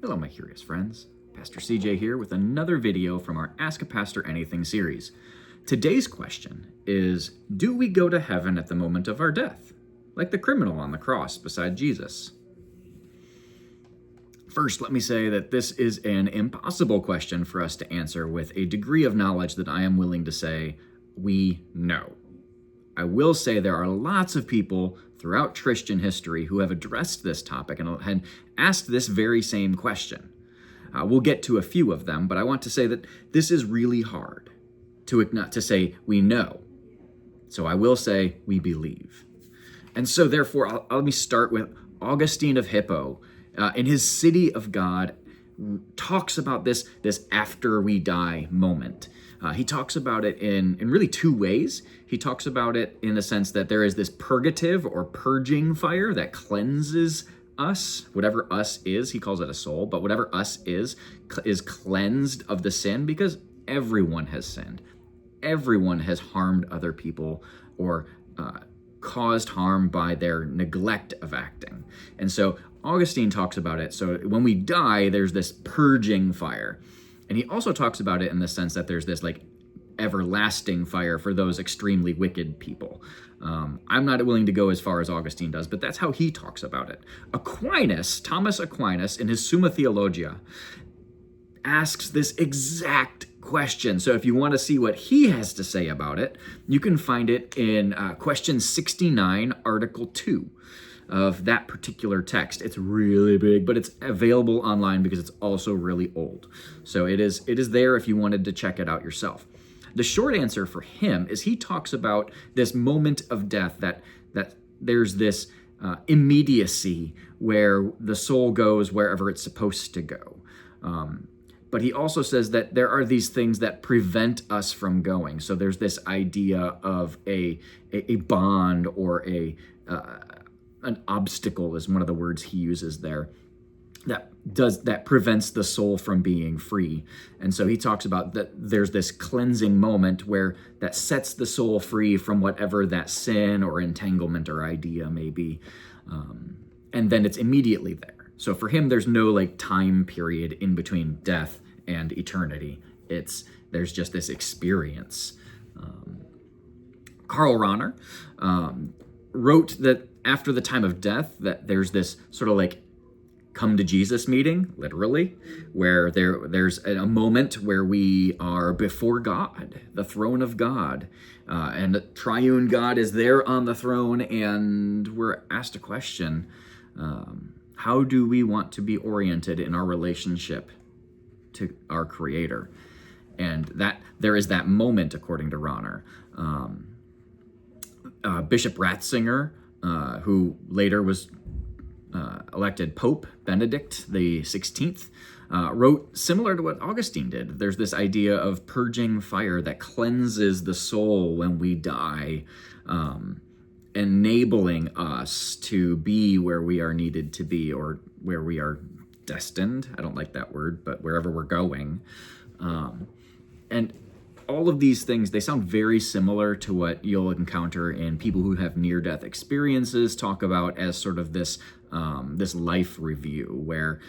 Hello, my curious friends. Pastor CJ here with another video from our Ask a Pastor Anything series. Today's question is, do we go to heaven at the moment of our death, like the criminal on the cross beside Jesus? First, let me say that this is an impossible question for us to answer with a degree of knowledge that I am willing to say we know. I will say there are lots of people throughout Christian history who have addressed this topic and asked this very same question. We'll get to a few of them, but I want to say that this is really hard to say we know. So I will say we believe. And so therefore, let me start with Augustine of Hippo. In his City of God, talks about this after we die moment. He talks about it in really two ways. He talks about it in the sense that there is this purgative or purging fire that cleanses us, whatever us is. He calls it a soul, but whatever us is cleansed of the sin because everyone has sinned. Everyone has harmed other people or caused harm by their neglect of acting. And so Augustine talks about it. So when we die, there's this purging fire. And he also talks about it in the sense that there's this everlasting fire for those extremely wicked people. I'm not willing to go as far as Augustine does, but that's how he talks about it. Thomas Aquinas, in his Summa Theologia, asks this exact question. So if you want to see what he has to say about it, you can find it in question 69, article 2. Of that particular text. It's really big, but it's available online because it's also really old. So it is there if you wanted to check it out yourself. The short answer for him is he talks about this moment of death, that there's this immediacy where the soul goes wherever it's supposed to go. But he also says that there are these things that prevent us from going. So there's this idea of a bond or an obstacle is one of the words he uses there that prevents the soul from being free. And so he talks about that there's this cleansing moment where that sets the soul free from whatever that sin or entanglement or idea may be. And then it's immediately there. So for him, there's no time period in between death and eternity. There's just this experience. Karl Rahner wrote that after the time of death, that there's this sort of come to Jesus meeting, literally, where there's a moment where we are before God, the throne of God, and the triune God is there on the throne, and we're asked a question, how do we want to be oriented in our relationship to our Creator? And that there is that moment, according to Rahner. Bishop Ratzinger, who later was elected Pope Benedict the 16th, wrote similar to what Augustine did. There's this idea of purging fire that cleanses the soul when we die, enabling us to be where we are needed to be or where we are destined. I don't like that word, but wherever we're going. And all of these things, they sound very similar to what you'll encounter in people who have near-death experiences talk about as sort of this life review, where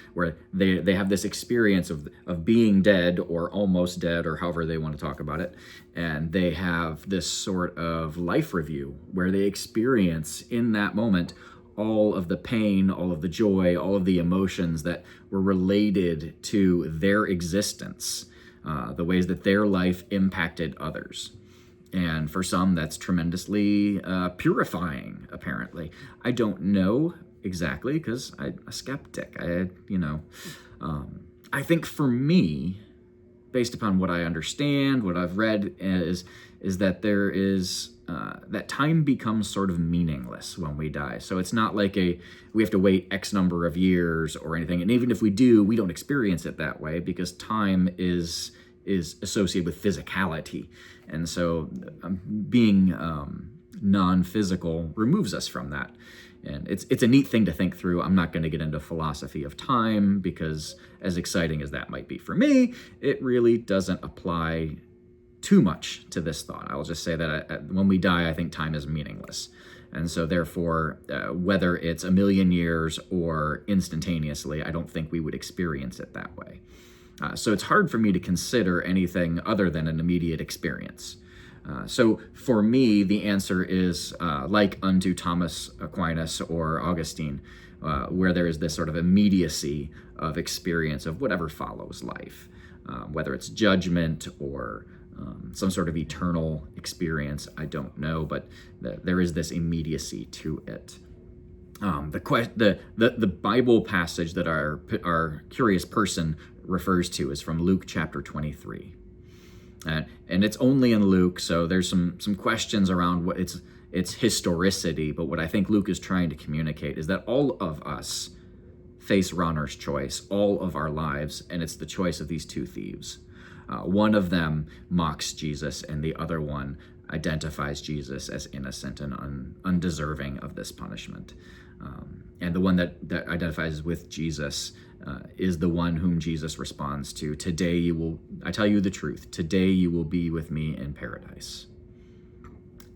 they have this experience of being dead or almost dead, or however they want to talk about it, and they have this sort of life review where they experience in that moment all of the pain, all of the joy, all of the emotions that were related to their existence. The ways that their life impacted others. And for some, that's tremendously purifying, apparently. I don't know exactly, because I'm a skeptic. I think for me, based upon what I understand, what I've read, is that there is, that time becomes sort of meaningless when we die. So it's not like we have to wait X number of years or anything. And even if we do, we don't experience it that way because time is associated with physicality. And so being non-physical removes us from that. And it's a neat thing to think through. I'm not going to get into philosophy of time because as exciting as that might be for me, it really doesn't apply too much to this thought. I'll just say that when we die, I think time is meaningless. And so therefore, whether it's a million years or instantaneously, I don't think we would experience it that way. So it's hard for me to consider anything other than an immediate experience. So for me, the answer is like unto Thomas Aquinas or Augustine, where there is this sort of immediacy of experience of whatever follows life, whether it's judgment or some sort of eternal experience, I don't know, but there is this immediacy to it. The Bible passage that our curious person refers to is from Luke chapter 23. And it's only in Luke, so there's some questions around what its historicity, but what I think Luke is trying to communicate is that all of us face runner's choice all of our lives, and it's the choice of these two thieves. One of them mocks Jesus, and the other one identifies Jesus as innocent and undeserving of this punishment. And the one that identifies with Jesus is the one whom Jesus responds to, "Today I tell you the truth, today you will be with me in paradise."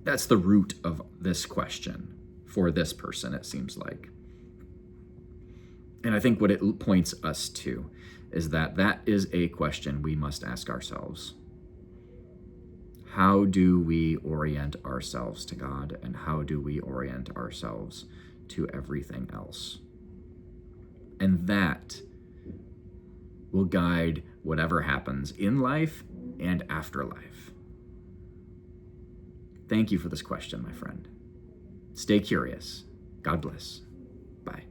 That's the root of this question for this person, it seems like. And I think what it points us to is that is a question we must ask ourselves. How do we orient ourselves to God, and how do we orient ourselves to everything else? And that will guide whatever happens in life and after life. Thank you for this question, my friend. Stay curious. God bless. Bye.